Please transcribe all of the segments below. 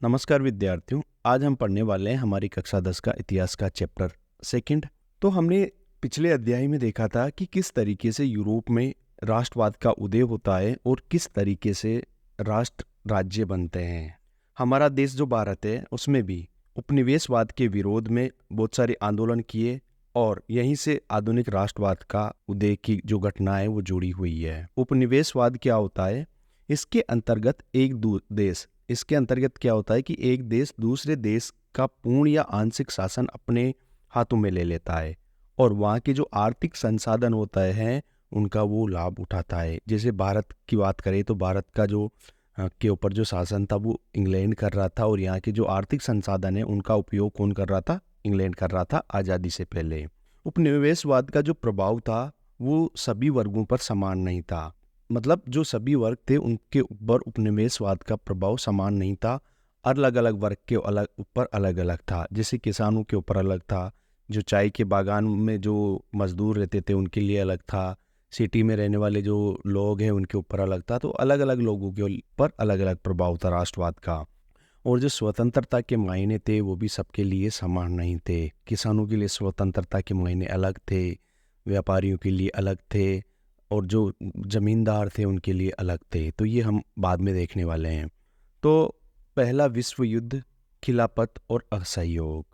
नमस्कार विद्यार्थियों। आज हम पढ़ने वाले हैं हमारी कक्षा 10 का इतिहास का चैप्टर सेकंड। तो हमने पिछले अध्याय में देखा था कि किस तरीके से यूरोप में राष्ट्रवाद का उदय होता है और किस तरीके से राष्ट्र राज्य बनते हैं। हमारा देश जो भारत है उसमें भी उपनिवेशवाद के विरोध में बहुत सारे आंदोलन किए और यहीं से आधुनिक राष्ट्रवाद का उदय की जो घटना है वो जुड़ी हुई है। उपनिवेशवाद क्या होता है? इसके अंतर्गत इसके अंतर्गत क्या होता है कि एक देश दूसरे देश का पूर्ण या आंशिक शासन अपने हाथों में ले लेता है और वहाँ के जो आर्थिक संसाधन होता है उनका वो लाभ उठाता है। जैसे भारत की बात करें तो भारत का जो के ऊपर जो शासन था वो इंग्लैंड कर रहा था और यहाँ के जो आर्थिक संसाधन है उनका उपयोग कौन कर रहा था? इंग्लैंड कर रहा था आज़ादी से पहले। उपनिवेशवाद का जो प्रभाव था वो सभी वर्गों पर समान नहीं था। मतलब जो सभी वर्ग थे उनके ऊपर उपनिवेशवाद का प्रभाव समान नहीं था। अलग अलग वर्ग के ऊपर अलग अलग था। जैसे किसानों के ऊपर अलग था, जो चाय के बागान में जो मजदूर रहते थे उनके लिए अलग था, सिटी में रहने वाले जो लोग हैं उनके ऊपर अलग था। तो अलग अलग लोगों के ऊपर अलग अलग प्रभाव था राष्ट्रवाद का। और जो स्वतंत्रता के मायने थे वो भी सबके लिए समान नहीं थे। किसानों के लिए स्वतंत्रता के मायने अलग थे, व्यापारियों के लिए अलग थे और जो जमींदार थे उनके लिए अलग थे। तो ये हम बाद में देखने वाले हैं। तो पहला विश्व युद्ध, खिलाफत और असहयोग।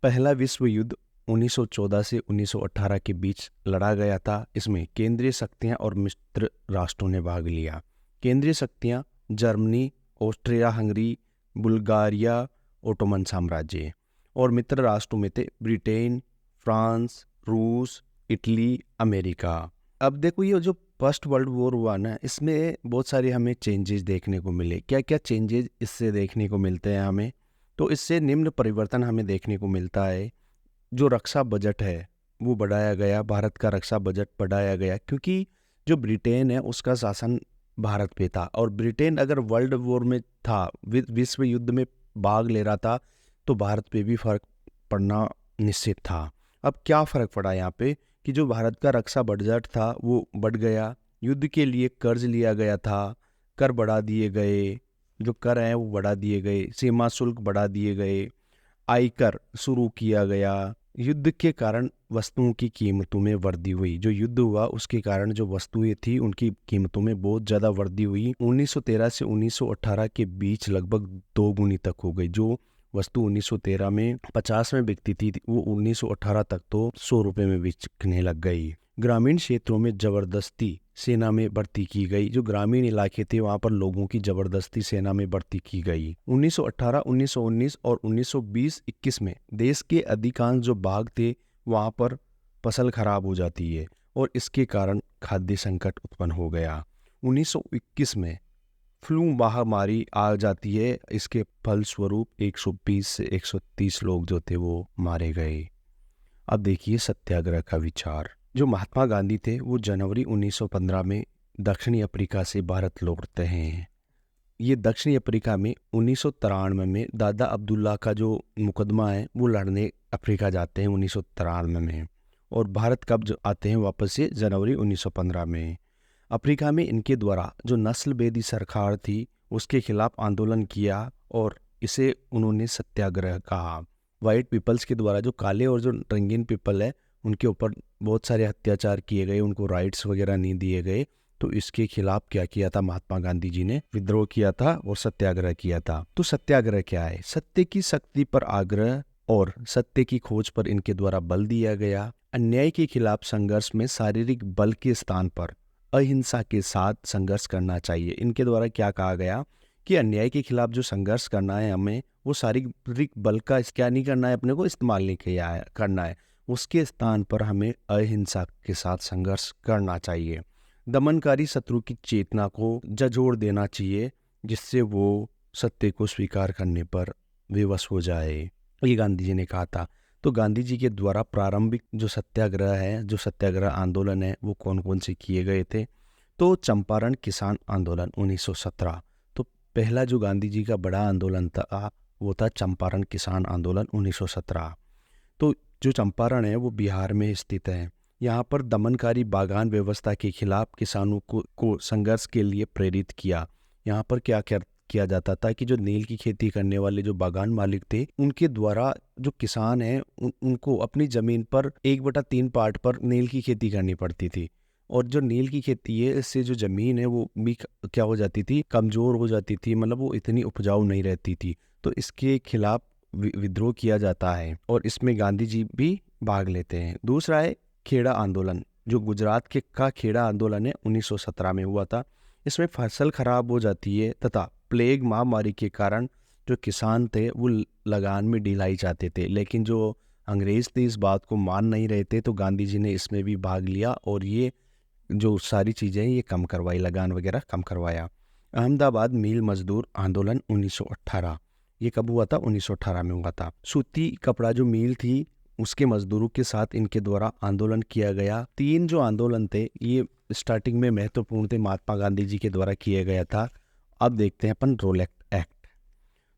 पहला विश्व युद्ध 1914 से 1918 के बीच लड़ा गया था। इसमें केंद्रीय शक्तियां और मित्र राष्ट्रों ने भाग लिया। केंद्रीय शक्तियां Germany, Austria Hungary, Bulgaria, Ottoman साम्राज्य और मित्र राष्ट्रों में थे ब्रिटेन, फ्रांस, रूस, इटली, अमेरिका। अब देखो ये जो फर्स्ट वर्ल्ड वॉर हुआ ना, इसमें बहुत सारे हमें चेंजेस देखने को मिले। क्या क्या चेंजेस इससे देखने को मिलते हैं हमें? तो इससे निम्न परिवर्तन हमें देखने को मिलता है। जो रक्षा बजट है वो बढ़ाया गया, भारत का रक्षा बजट बढ़ाया गया क्योंकि जो ब्रिटेन है उसका शासन भारत पे था और ब्रिटेन अगर वर्ल्ड वॉर में था, विश्व युद्ध में भाग ले रहा था, तो भारत पे भी फर्क पड़ना निश्चित था। अब क्या फ़र्क पड़ा यहाँ पे कि जो भारत का रक्षा बजट था वो बढ़ गया, युद्ध के लिए कर्ज लिया गया था, कर बढ़ा दिए गए, जो कर हैं वो बढ़ा दिए गए, सीमा शुल्क बढ़ा दिए गए, आयकर शुरू किया गया। युद्ध के कारण वस्तुओं की कीमतों में वृद्धि हुई। जो युद्ध हुआ उसके कारण जो वस्तुएं थी उनकी कीमतों में बहुत ज़्यादा वृद्धि हुई। 1913 से 1918 के बीच लगभग 2 गुनी तक हो गई। जो वस्तु 1913 में 50 में बिकती थी वो 1918 तक तो 100 रुपये में बिकने लग गई। ग्रामीण क्षेत्रों में जबरदस्ती सेना में भर्ती की गई। जो ग्रामीण इलाके थे वहां पर लोगों की जबरदस्ती सेना में भर्ती की गई। 1918, 1919 और 1920-21 में देश के अधिकांश जो भाग थे वहां पर फसल खराब हो जाती है और इसके कारण खाद्य संकट उत्पन्न हो गया। 1921 में फ्लू महामारी आ जाती है। इसके फलस्वरूप 120 से 130 लोग जो थे वो मारे गए। अब देखिए सत्याग्रह का विचार। जो महात्मा गांधी थे वो जनवरी 1915 में दक्षिणी अफ्रीका से भारत लौटते हैं। ये दक्षिणी अफ्रीका में 1993 में दादा अब्दुल्ला का जो मुकदमा है वो लड़ने अफ्रीका जाते हैं 1993 में और भारत कब आते हैं वापस से? जनवरी 1915 में। अफ्रीका में इनके द्वारा जो नस्लभेदी सरकार थी उसके खिलाफ आंदोलन किया और इसे उन्होंने सत्याग्रह कहा। वाइट पीपल्स के द्वारा जो काले और जो रंगीन पीपल है उनके ऊपर बहुत सारे अत्याचार किए गए, उनको राइट्स वगैरह नहीं दिए गए। तो इसके खिलाफ क्या किया था? महात्मा गांधी जी ने विद्रोह किया था और सत्याग्रह किया था। तो सत्याग्रह क्या है? सत्य की शक्ति पर आग्रह और सत्य की खोज पर इनके द्वारा बल दिया गया। अन्याय के खिलाफ संघर्ष में शारीरिक बल के स्थान पर अहिंसा के साथ संघर्ष करना चाहिए। इनके द्वारा क्या कहा गया कि अन्याय के खिलाफ जो संघर्ष करना है हमें, वो शारीरिक बल का क्या नहीं करना है, अपने को इस्तेमाल नहीं करना है। उसके स्थान पर हमें अहिंसा के साथ संघर्ष करना चाहिए। दमनकारी शत्रु की चेतना को झंझोड़ देना चाहिए जिससे वो सत्य को स्वीकार करने पर विवश हो जाए। ये गांधी जी ने कहा था। तो गांधी जी के द्वारा प्रारंभिक जो सत्याग्रह है, जो सत्याग्रह आंदोलन है, वो कौन कौन से किए गए थे? तो चंपारण किसान आंदोलन 1917। तो पहला जो गांधी जी का बड़ा आंदोलन था वो था चंपारण किसान आंदोलन 1917। तो जो चंपारण है वो बिहार में स्थित है। यहाँ पर दमनकारी बागान व्यवस्था के खिलाफ किसानों को संघर्ष के लिए प्रेरित किया। यहाँ पर क्या किया जाता था कि जो नील की खेती करने वाले जो बागान मालिक थे उनके द्वारा जो किसान हैं उनको अपनी ज़मीन पर 1/3 पार्ट पर नील की खेती करनी पड़ती थी। और जो नील की खेती है इससे जो ज़मीन है वो भी क्या हो जाती थी, कमज़ोर हो जाती थी, मतलब वो इतनी उपजाऊ नहीं रहती थी। तो इसके खिलाफ विद्रोह किया जाता है और इसमें गांधी जी भी भाग लेते हैं। दूसरा है खेड़ा आंदोलन, जो गुजरात के का खेड़ा आंदोलन है 1917 में हुआ था। इसमें फसल खराब हो जाती है तथा प्लेग महामारी के कारण जो किसान थे वो लगान में ढिलाई चाहते थे, लेकिन जो अंग्रेज थे इस बात को मान नहीं रहे थे, तो गांधी जी ने इसमें भी भाग लिया और ये जो सारी चीज़ें हैं ये कम करवाई, लगान वगैरह कम करवाया। अहमदाबाद मील मजदूर आंदोलन 1918, ये कब हुआ था? 1918 में हुआ था। सूती कपड़ा जो मील थी उसके मजदूरों के साथ इनके द्वारा आंदोलन किया गया। 3 जो आंदोलन थे ये स्टार्टिंग में महत्वपूर्ण थे, महात्मा गांधी जी के द्वारा किया गया था। अब देखते हैं अपन रोलेट एक्ट।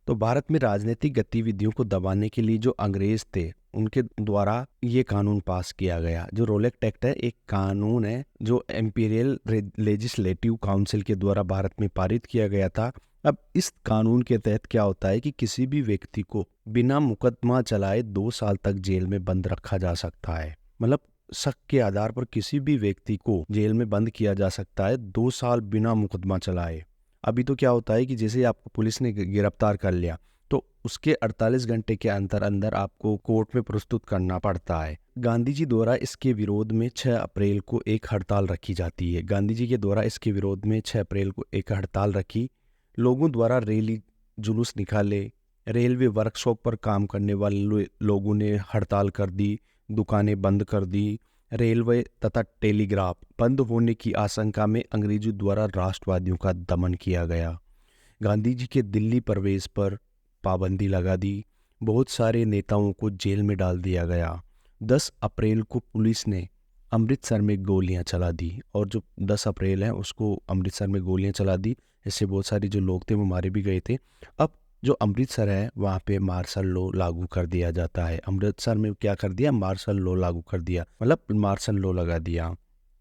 तो भारत में राजनीतिक गतिविधियों को दबाने के लिए जो अंग्रेज थे उनके द्वारा ये कानून पास किया गया। जो रोलेट एक्ट है एक कानून है जो एम्पीरियल लेजिस्लेटिव काउंसिल के द्वारा भारत में पारित किया गया था। अब इस कानून के तहत क्या होता है कि किसी भी व्यक्ति को बिना मुकदमा चलाए 2 साल तक जेल में बंद रखा जा सकता है। मतलब शक के आधार पर किसी भी व्यक्ति को जेल में बंद किया जा सकता है 2 साल बिना मुकदमा चलाए। अभी तो क्या होता है कि जैसे आपको पुलिस ने गिरफ्तार कर लिया तो उसके 48 घंटे के अंदर अंदर आपको कोर्ट में प्रस्तुत करना पड़ता है। गांधी जी द्वारा इसके विरोध में 6 अप्रैल को एक हड़ताल रखी जाती है। गांधी जी के द्वारा इसके विरोध में 6 अप्रैल को एक हड़ताल रखी। लोगों द्वारा रैली जुलूस निकाले। रेलवे वर्कशॉप पर काम करने वाले लोगों ने हड़ताल कर दी, दुकानें बंद कर दी। रेलवे तथा टेलीग्राफ बंद होने की आशंका में अंग्रेजों द्वारा राष्ट्रवादियों का दमन किया गया। गांधी जी के दिल्ली प्रवेश पर पाबंदी लगा दी। बहुत सारे नेताओं को जेल में डाल दिया गया। 10 अप्रैल को पुलिस ने अमृतसर में गोलियां चला दी, और जो 10 अप्रैल है उसको अमृतसर में गोलियां चला दी। इससे बहुत सारे जो लोग थे वो मारे भी गए थे। अब जो अमृतसर है वहाँ पे मार्शल लॉ लागू कर दिया जाता है। अमृतसर में क्या कर दिया? मार्शल लॉ लागू कर दिया, मतलब मार्शल लॉ लगा दिया।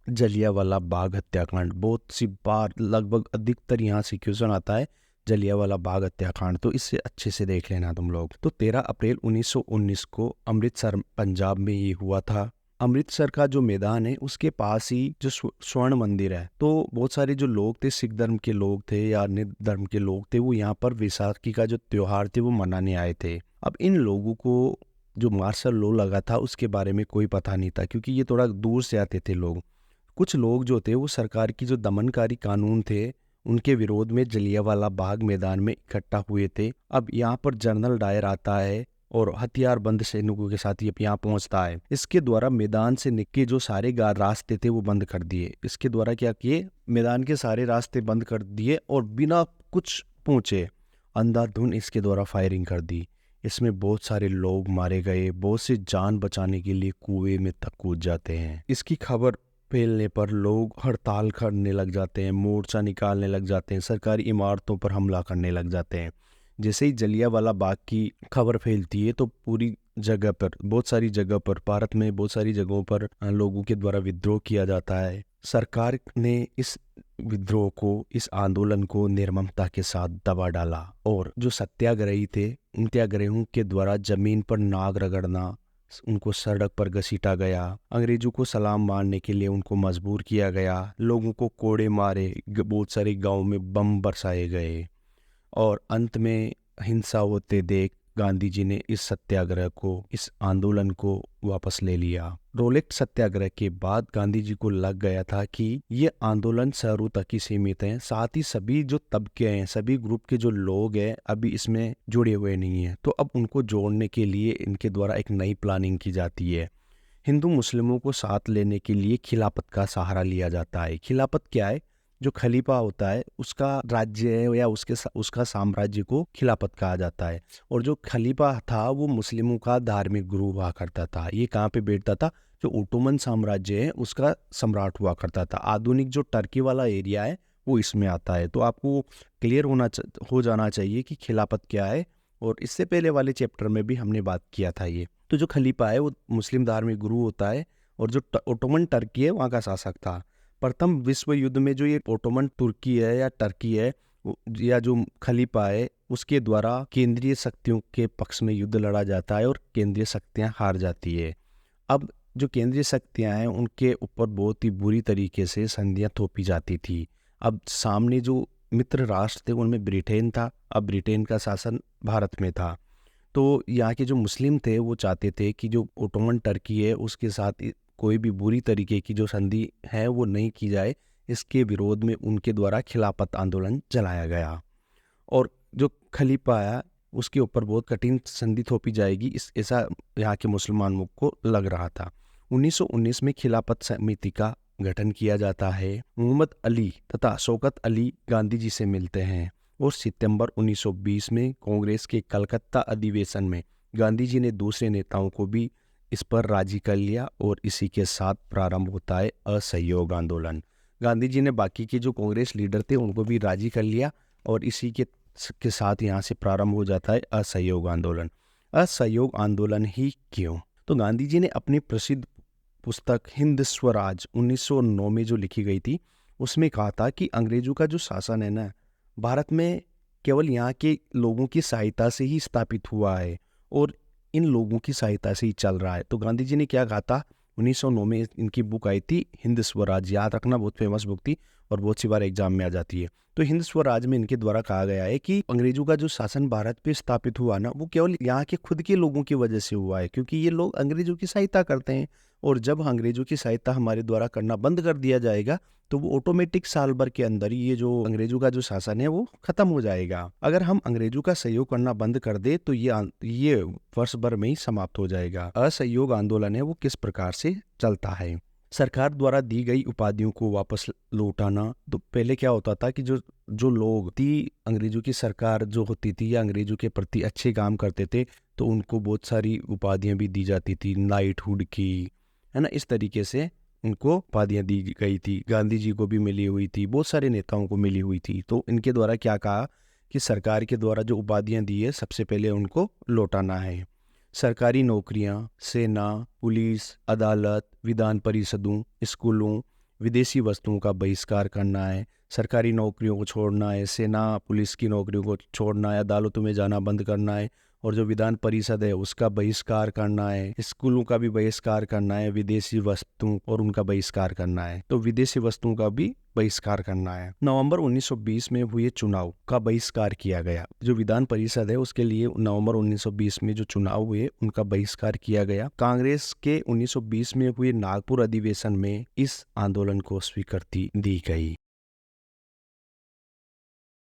जलियांवाला बाग हत्याकांड बहुत सी बार, लगभग अधिकतर यहाँ से क्वेश्चन आता है जलियांवाला बाग हत्याकांड, तो इससे अच्छे से देख लेना तुम लोग। तो 13 अप्रैल 1919 को अमृतसर पंजाब में ये हुआ था। अमृतसर का जो मैदान है उसके पास ही जो स्वर्ण मंदिर है, तो बहुत सारे जो लोग थे, सिख धर्म के लोग थे या अन्य धर्म के लोग थे, वो यहाँ पर वैसाखी का जो त्योहार थे वो मनाने आए थे। अब इन लोगों को जो मार्शल लॉ लगा था उसके बारे में कोई पता नहीं था, क्योंकि ये थोड़ा दूर से आते थे लोग। कुछ लोग जो थे वो सरकार की जो दमनकारी कानून थे उनके विरोध में जलियांवाला बाग मैदान में इकट्ठा हुए थे। अब यहाँ पर जनरल डायर आता है और हथियारबंद सैनिकों के साथ ये यहाँ पहुंचता है। इसके द्वारा मैदान से निकले जो सारे रास्ते थे वो बंद कर दिए। इसके द्वारा क्या किए? मैदान के सारे रास्ते बंद कर दिए और बिना कुछ पूछे अंधाधुंध इसके द्वारा फायरिंग कर दी। इसमें बहुत सारे लोग मारे गए। बहुत से जान बचाने के लिए कुएं में तक कूद जाते हैं। इसकी खबर फैलने पर लोग हड़ताल करने लग जाते हैं, मोर्चा निकालने लग जाते हैं, सरकारी इमारतों पर हमला करने लग जाते हैं। जैसे ही जलियांवाला बाग की खबर फैलती है तो पूरी जगह पर, बहुत सारी जगह पर, भारत में बहुत सारी जगहों पर लोगों के द्वारा विद्रोह किया जाता है। सरकार ने इस विद्रोह को, इस आंदोलन को निर्ममता के साथ दबा डाला और जो सत्याग्रही थे उन सत्याग्रहियों के द्वारा जमीन पर नाग रगड़ना, उनको सड़क पर घसीटा गया। अंग्रेजों को सलाम मारने के लिए उनको मजबूर किया गया। लोगों को कोड़े मारे, बहुत सारे गांव में बम बरसाए गए और अंत में हिंसा होते देख गांधी जी ने इस सत्याग्रह को, इस आंदोलन को वापस ले लिया। रोलेट सत्याग्रह के बाद गांधी जी को लग गया था कि ये आंदोलन शहरों तक ही सीमित है, साथ ही सभी जो तबके हैं, सभी ग्रुप के जो लोग हैं अभी इसमें जुड़े हुए नहीं हैं। तो अब उनको जोड़ने के लिए इनके द्वारा एक नई प्लानिंग की जाती है। हिंदू मुस्लिमों को साथ लेने के लिए खिलाफत का सहारा लिया जाता है। खिलाफत क्या है? जो खलीफा होता है उसका राज्य है या उसका साम्राज्य को खिलाफत कहा जाता है। और जो खलीफा था वो मुस्लिमों का धार्मिक गुरु हुआ करता था। ये कहाँ पे बैठता था? जो ओटोमन साम्राज्य है उसका सम्राट हुआ करता था। आधुनिक जो टर्की वाला एरिया है वो इसमें आता है। तो आपको क्लियर हो जाना चाहिए कि खिलाफत क्या है, और इससे पहले वाले चैप्टर में भी हमने बात किया था ये। तो जो खलीफा है वो मुस्लिम धार्मिक गुरु होता है और जो ओटोमन टर्की है वहाँ का शासक था। प्रथम विश्व युद्ध में जो ये ओटोमन तुर्की है या टर्की है या जो खलीफा है उसके द्वारा केंद्रीय शक्तियों के पक्ष में युद्ध लड़ा जाता है और केंद्रीय शक्तियां हार जाती है। अब जो केंद्रीय शक्तियां हैं उनके ऊपर बहुत ही बुरी तरीके से संधियां थोपी जाती थी। अब सामने जो मित्र राष्ट्र थे उनमें ब्रिटेन था। अब ब्रिटेन का शासन भारत में था, तो यहाँ के जो मुस्लिम थे वो चाहते थे कि जो ओटोमन टर्की है उसके साथ कोई भी बुरी तरीके की जो संधि है वो नहीं की जाए। इसके विरोध में उनके द्वारा खिलाफत आंदोलन चलाया गया और जो खलीफा आया उसके ऊपर बहुत कठिन संधि थोपी जाएगी, इस ऐसा यहाँ के मुसलमानों को लग रहा था। 1919 में खिलाफत समिति का गठन किया जाता है। मोहम्मद अली तथा शौकत अली गांधी जी से मिलते हैं और सितंबर 1920 में कांग्रेस के कलकत्ता अधिवेशन में गांधी जी ने दूसरे नेताओं को भी इस पर राजी कर लिया और इसी के साथ प्रारंभ होता है असहयोग आंदोलन। गांधी जी ने बाकी के जो कांग्रेस लीडर थे उनको भी राजी कर लिया और इसी के साथ यहाँ से प्रारंभ हो जाता है असहयोग आंदोलन। असहयोग आंदोलन ही क्यों? तो गांधी जी ने अपनी प्रसिद्ध पुस्तक हिंद स्वराज 1909 में जो लिखी गई थी उसमें कहा था कि अंग्रेजों का जो शासन है ना भारत में केवल यहाँ के लोगों की सहायता से ही स्थापित हुआ है और इन लोगों की सहायता से ही चल रहा है। तो गांधी जी ने क्या कहा था? 1909 में इनकी बुक आई थी हिंद स्वराज, याद रखना बहुत फेमस बुक थी और बहुत सी बार एग्जाम में आ जाती है। तो हिंद स्वराज में इनके द्वारा कहा गया है कि अंग्रेजों का जो शासन भारत पे स्थापित हुआ ना वो केवल यहाँ के खुद के लोगों की वजह से हुआ है, क्योंकि ये लोग अंग्रेजों की सहायता करते हैं और जब अंग्रेजों की सहायता हमारे द्वारा करना बंद कर दिया जाएगा तो वो ऑटोमेटिक साल भर के अंदर ही ये जो अंग्रेजों का जो शासन है वो खत्म हो जाएगा। अगर हम अंग्रेजों का सहयोग करना बंद कर दे तो ये वर्ष भर में ही समाप्त हो जाएगा। असहयोग आंदोलन है वो किस प्रकार से चलता है? सरकार द्वारा दी गई उपाधियों को वापस लौटाना। तो पहले क्या होता था कि जो लोग थी अंग्रेजों की सरकार जो होती थी या अंग्रेजों के प्रति अच्छे काम करते थे तो उनको बहुत सारी उपाधियां भी दी जाती थी, नाइटहुड की, है ना। इस तरीके से उनको उपाधियां दी गई थी। गांधी जी को भी मिली हुई थी, बहुत सारे नेताओं को मिली हुई थी। तो इनके द्वारा क्या कहा कि सरकार के द्वारा जो उपाधियां दी है सबसे पहले उनको लौटाना है। सरकारी नौकरियां, सेना, पुलिस, अदालत, विधान परिषदों, स्कूलों, विदेशी वस्तुओं का बहिष्कार करना है। सरकारी नौकरियों को छोड़ना है, सेना पुलिस की नौकरियों को छोड़ना है, अदालतों में जाना बंद करना है और जो विधान परिषद है उसका बहिष्कार करना है, स्कूलों का भी बहिष्कार करना है, विदेशी वस्तुओं और उनका बहिष्कार करना है। तो विदेशी वस्तुओं का भी बहिष्कार करना है। नवंबर 1920 में हुए चुनाव का बहिष्कार किया गया। जो विधान परिषद है उसके लिए नवंबर 1920 में जो चुनाव हुए उनका बहिष्कार किया गया। कांग्रेस के 1920 में हुए नागपुर अधिवेशन में इस आंदोलन को स्वीकृति दी गई।